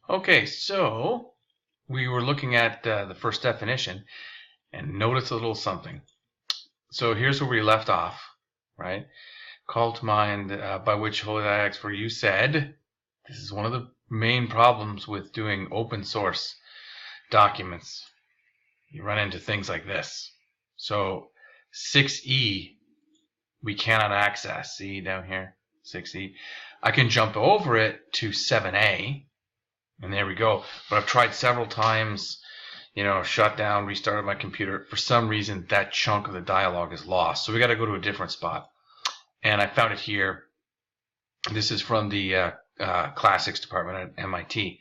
Okay, so we were looking at the first definition, and notice a little something. So here's where we left off, right? Call to mind by which holy acts were you said. This is one of the main problems with doing open source documents. You run into things like this. So 6E, we cannot access. See down here, 6E. I can jump over it to 7A, and there we go. But I've tried several times, shut down, restarted my computer. For some reason, that chunk of the dialogue is lost. So we got to go to a different spot. And I found it here. This is from the classics department at MIT.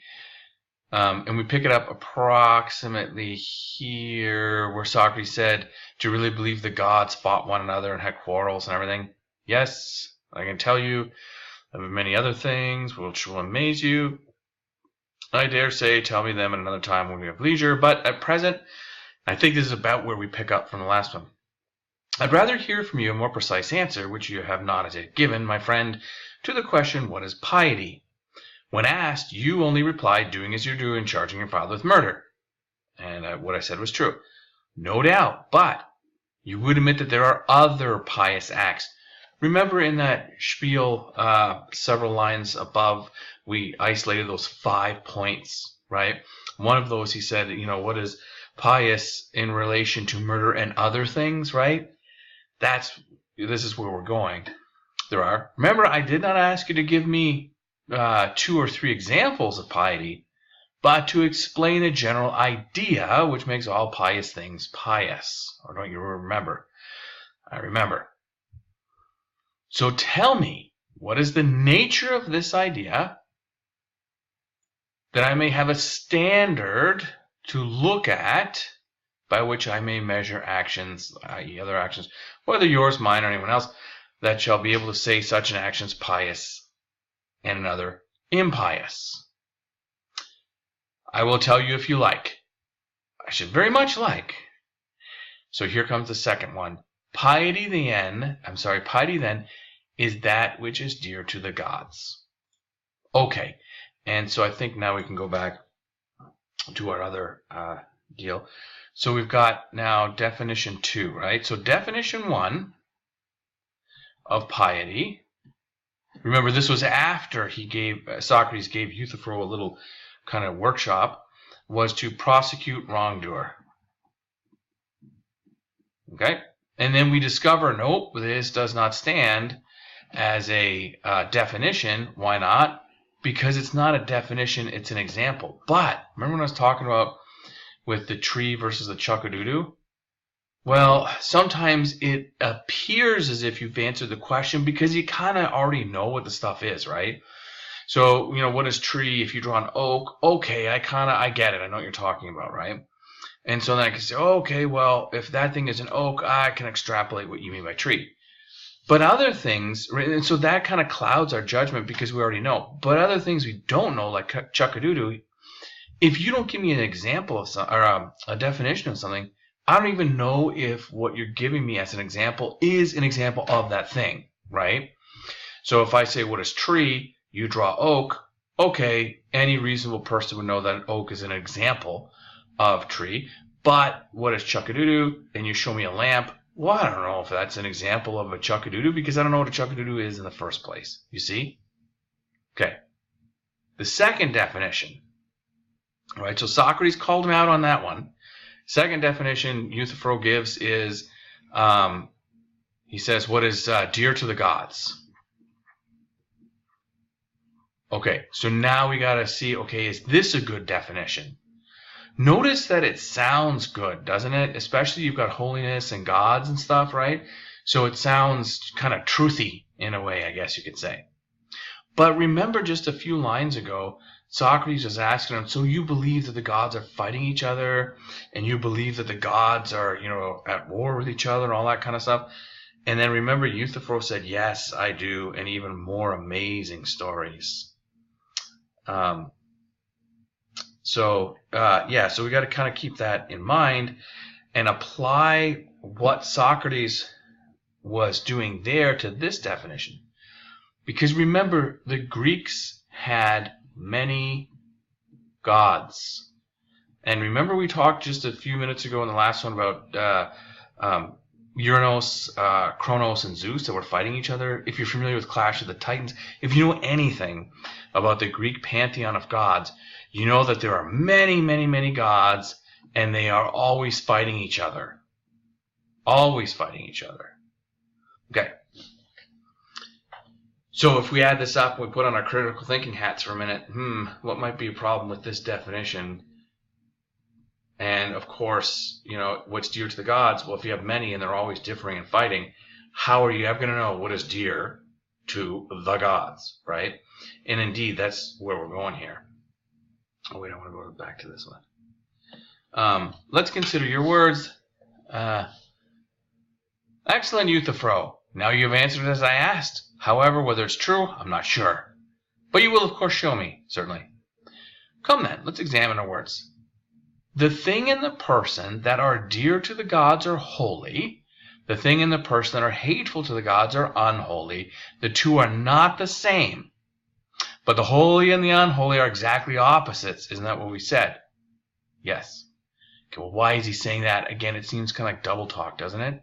And we pick it up approximately here where Socrates said, do you really believe the gods fought one another and had quarrels and everything? Yes, I can tell you of many other things which will amaze you. I dare say, tell me them at another time when we have leisure, but at present, I think this is about where we pick up from the last one. I'd rather hear from you a more precise answer, which you have not as yet given, my friend, to the question, what is piety? When asked, you only replied, doing as you do and charging your father with murder. And what I said was true. No doubt, but you would admit that there are other pious acts. Remember in that spiel, several lines above, we isolated those 5 points, right? One of those, he said, what is pious in relation to murder and other things, right? This is where we're going. There are. Remember, I did not ask you to give me 2 or 3 examples of piety, but to explain a general idea which makes all pious things pious. Or don't you remember? I remember. So tell me, what is the nature of this idea, that I may have a standard to look at by which I may measure actions, i.e. other actions, whether yours, mine, or anyone else, that shall be able to say such an action is pious and another impious. I will tell you if you like. I should very much like. So here comes the second one. Piety then is that which is dear to the gods. Okay, and so I think now we can go back to our other deal. So we've got now definition 2, right? So definition 1 of piety. Remember, this was after Socrates gave Euthyphro a little kind of workshop, was to prosecute wrongdoer. Okay? And then we discover, nope, this does not stand as a definition. Why not? Because it's not a definition, it's an example. But remember when I was talking about with the tree versus the chuck-a-doo-doo? Well, sometimes it appears as if you've answered the question because you kind of already know what the stuff is, right? So, what is tree? If you draw an oak, okay, I get it. I know what you're talking about, right? And so then I can say, okay, well, if that thing is an oak, I can extrapolate what you mean by tree. But other things, and so that kind of clouds our judgment because we already know. But other things we don't know, like chuck-a-doo-doo, if you don't give me an example of or a definition of something, I don't even know if what you're giving me as an example is an example of that thing, right? So if I say, what is tree? You draw oak. Okay, any reasonable person would know that an oak is an example of tree. But what is chuck-a-doo-doo? And you show me a lamp. Well, I don't know if that's an example of a chuck-a-doo-doo because I don't know what a chuck-a-doo-doo is in the first place. You see? Okay. The second definition. All right, so Socrates called him out on that one. Second definition Euthyphro gives is, he says, what is dear to the gods? Okay, so now we got to see, okay, is this a good definition? Notice that it sounds good, doesn't it? Especially you've got holiness and gods and stuff, right? So it sounds kind of truthy in a way, I guess you could say. But remember just a few lines ago, Socrates was asking him, so you believe that the gods are fighting each other, and you believe that the gods are, at war with each other and all that kind of stuff? And then remember, Euthyphro said, yes, I do, and even more amazing stories. So we got to kind of keep that in mind and apply what Socrates was doing there to this definition. Because remember, the Greeks had many gods. And remember we talked just a few minutes ago in the last one about Uranus, Kronos, and Zeus that were fighting each other. If you're familiar with Clash of the Titans, if you know anything about the Greek pantheon of gods, you know that there are many, many, many gods, and they are always fighting each other. Always fighting each other. Okay. So if we add this up, we put on our critical thinking hats for a minute, what might be a problem with this definition? And of course, you know, what's dear to the gods? Well, if you have many and they're always differing and fighting, how are you ever going to know what is dear to the gods, right? And indeed, that's where we're going here. Oh, wait, I want to go back to this one. Let's consider your words. Excellent, Euthyphro. Now you have answered as I asked. However, whether it's true, I'm not sure. But you will, of course, show me, certainly. Come then, let's examine our words. The thing and the person that are dear to the gods are holy. The thing and the person that are hateful to the gods are unholy. The two are not the same. But the holy and the unholy are exactly opposites. Isn't that what we said? Yes. Okay, well, why is he saying that? Again, it seems kind of like double talk, doesn't it?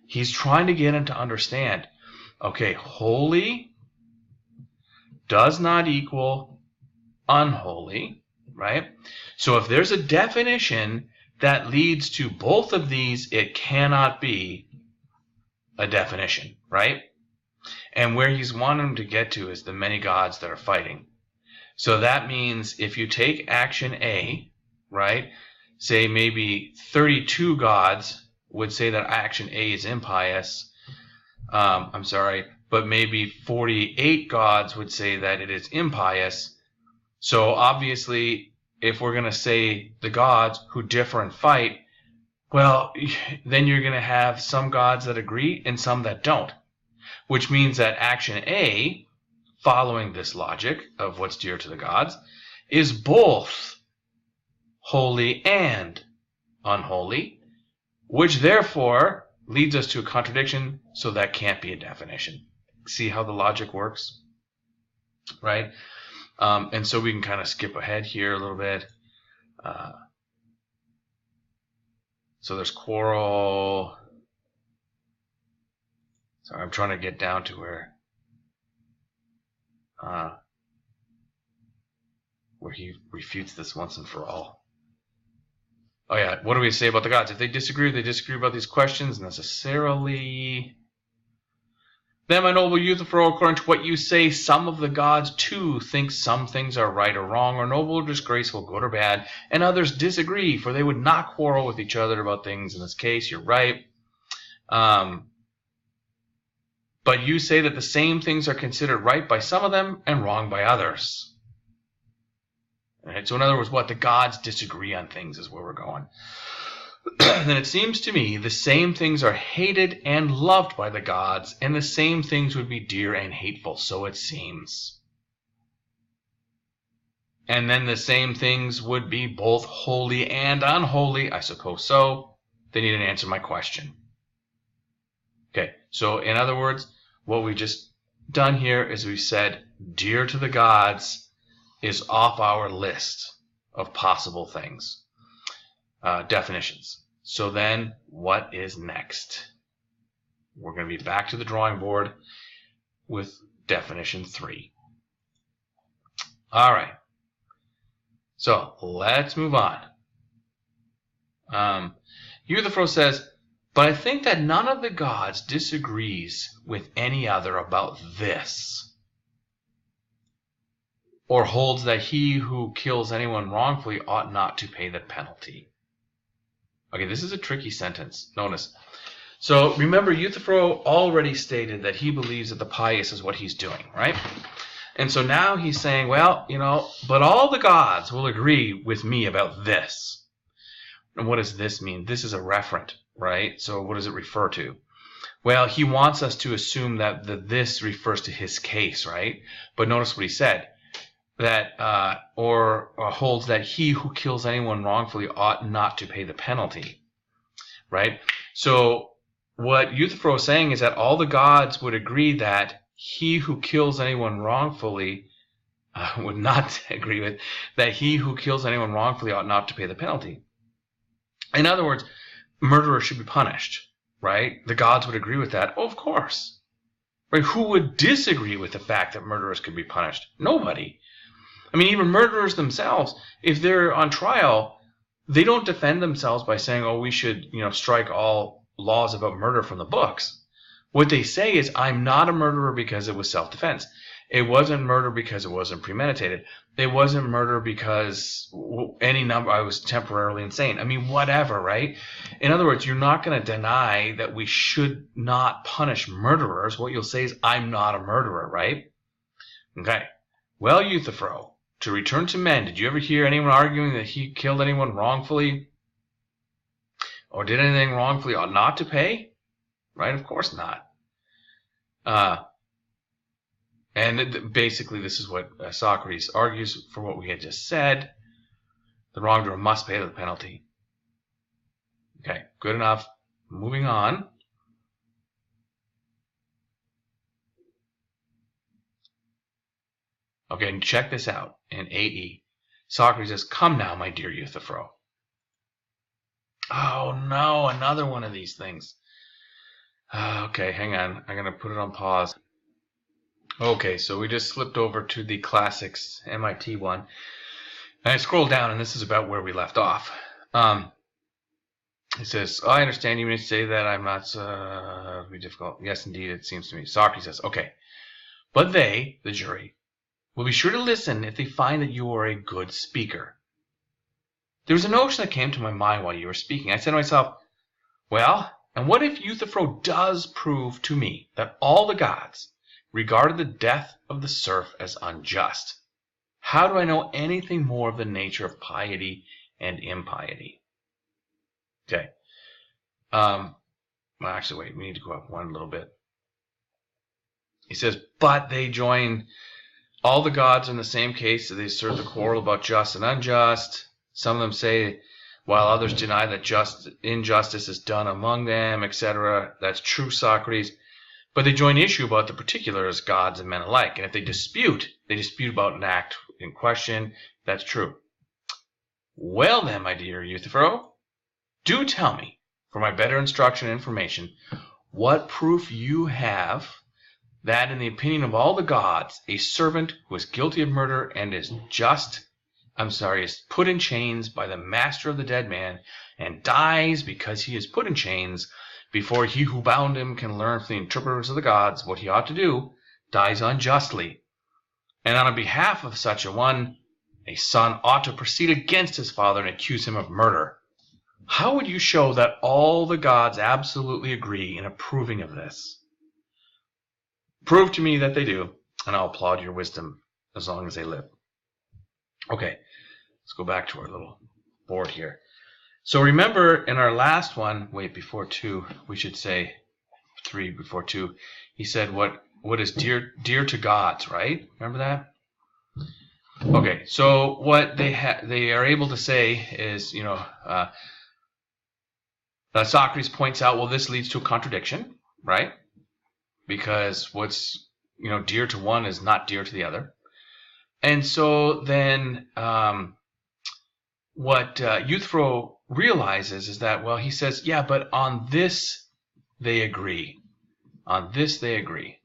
He's trying to get him to understand. Okay, holy does not equal unholy, right? So if there's a definition that leads to both of these, it cannot be a definition, right? And where he's wanting him to get to is the many gods that are fighting. So that means if you take action A, right, say maybe 32 gods would say that action A is impious. But maybe 48 gods would say that it is impious. So obviously, if we're going to say the gods who differ and fight, well, then you're going to have some gods that agree and some that don't. Which means that action A, following this logic of what's dear to the gods, is both holy and unholy, which therefore leads us to a contradiction, so that can't be a definition. See how the logic works? Right? And so we can kind of skip ahead here a little bit. So there's quarrel. Sorry, I'm trying to get down to where he refutes this once and for all. Oh yeah, what do we say about the gods? If they disagree about these questions necessarily. Then, my noble Euthyphro, according to what you say, some of the gods too think some things are right or wrong, or noble or disgraceful, good or bad, and others disagree, for they would not quarrel with each other about things. In this case, you're right. But you say that the same things are considered right by some of them and wrong by others. Right? So in other words, what? The gods disagree on things is where we're going. Then it seems to me the same things are hated and loved by the gods, and the same things would be dear and hateful, so it seems. And then the same things would be both holy and unholy, I suppose so. They need to answer my question. Okay, so in other words, what we just done here is we said dear to the gods is off our list of possible things, definitions. So then what is next? We're going to be back to the drawing board with definition 3. All right. So let's move on. Euthyphro says, but I think that none of the gods disagrees with any other about this, or holds that he who kills anyone wrongfully ought not to pay the penalty. Okay, this is a tricky sentence. Notice. So remember, Euthyphro already stated that he believes that the pious is what he's doing, right? And so now he's saying, well, you know, but all the gods will agree with me about this. And what does this mean? This is a referent, right? So what does it refer to? Well, he wants us to assume that the this refers to his case, right? But notice what he said. That or holds that he who kills anyone wrongfully ought not to pay the penalty, right? So what Euthyphro is saying is that all the gods would agree that he who kills anyone wrongfully would not agree with, that he who kills anyone wrongfully ought not to pay the penalty. In other words, murderers should be punished, right? The gods would agree with that. Oh, of course. Right? Who would disagree with the fact that murderers could be punished? Nobody. I mean, even murderers themselves, if they're on trial, they don't defend themselves by saying, oh, we should, strike all laws about murder from the books. What they say is, I'm not a murderer because it was self-defense. It wasn't murder because it wasn't premeditated. It wasn't murder because I was temporarily insane. I mean, whatever, right? In other words, you're not going to deny that we should not punish murderers. What you'll say is, I'm not a murderer, right? Okay. Well, Euthyphro, to return to men, did you ever hear anyone arguing that he killed anyone wrongfully or did anything wrongfully ought not to pay? Right? Of course not. And basically, this is what Socrates argues for what we had just said. The wrongdoer must pay the penalty. Okay, good enough. Moving on. Okay, and check this out. In 8e, Socrates says, come now, my dear Euthyphro. Oh no, another one of these things. Okay, hang on. I'm going to put it on pause. Okay, so we just slipped over to the classics MIT one. And I scroll down, and this is about where we left off. It says, I understand you may say that I'm not be difficult. Yes, indeed, it seems to me. Socrates says, okay. But they, the jury, will be sure to listen if they find that you are a good speaker. There was a notion that came to my mind while you were speaking. I said to myself, well, and what if Euthyphro does prove to me that all the gods regarded the death of the serf as unjust? How do I know anything more of the nature of piety and impiety? Okay. Well, actually, wait. We need to go up one little bit. He says, but they join all the gods in the same case. So they assert the quarrel about just and unjust. Some of them say, while others deny that injustice is done among them, etc. That's true, Socrates. But they join issue about the particulars, gods and men alike. And if they dispute about an act in question. That's true. Well then, my dear Euthyphro, do tell me, for my better instruction and information, what proof you have that in the opinion of all the gods, a servant who is guilty of murder and is put in chains by the master of the dead man and dies because he is put in chains before he who bound him can learn from the interpreters of the gods what he ought to do, dies unjustly. And on behalf of such a one, a son ought to proceed against his father and accuse him of murder. How would you show that all the gods absolutely agree in approving of this? Prove to me that they do, and I'll applaud your wisdom as long as they live. Okay, let's go back to our little board here. So remember in our last one, before 2, we should say 3 before 2, he said what is dear to gods, right? Remember that? Okay, so what they are able to say is, Socrates points out, well, this leads to a contradiction, right? Because what's dear to one is not dear to the other. And so then what Euthyphro realizes is that, well, he says, yeah, but on this they agree. On this they agree.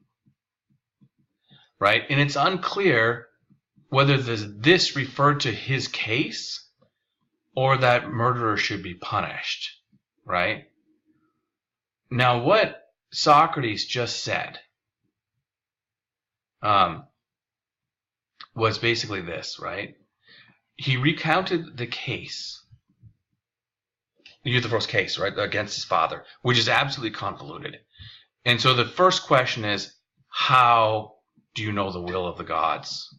Right? And it's unclear whether this referred to his case or that murderer should be punished. Right? Now, what Socrates just said was basically this, right? He recounted the case, Euthyphro's case, right, against his father, which is absolutely convoluted. And so the first question is, how do you know the will of the gods?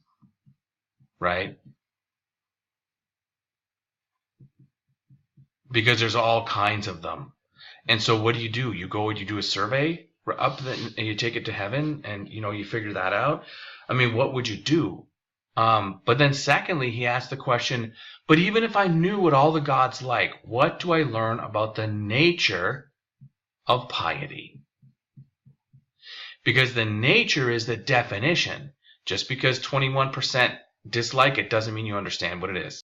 Right? Because there's all kinds of them. And so what do? You go and you do a survey and you take it to heaven and, you figure that out. I mean, what would you do? But then secondly, he asked the question, but even if I knew what all the gods like, what do I learn about the nature of piety? Because the nature is the definition. Just because 21% dislike it doesn't mean you understand what it is.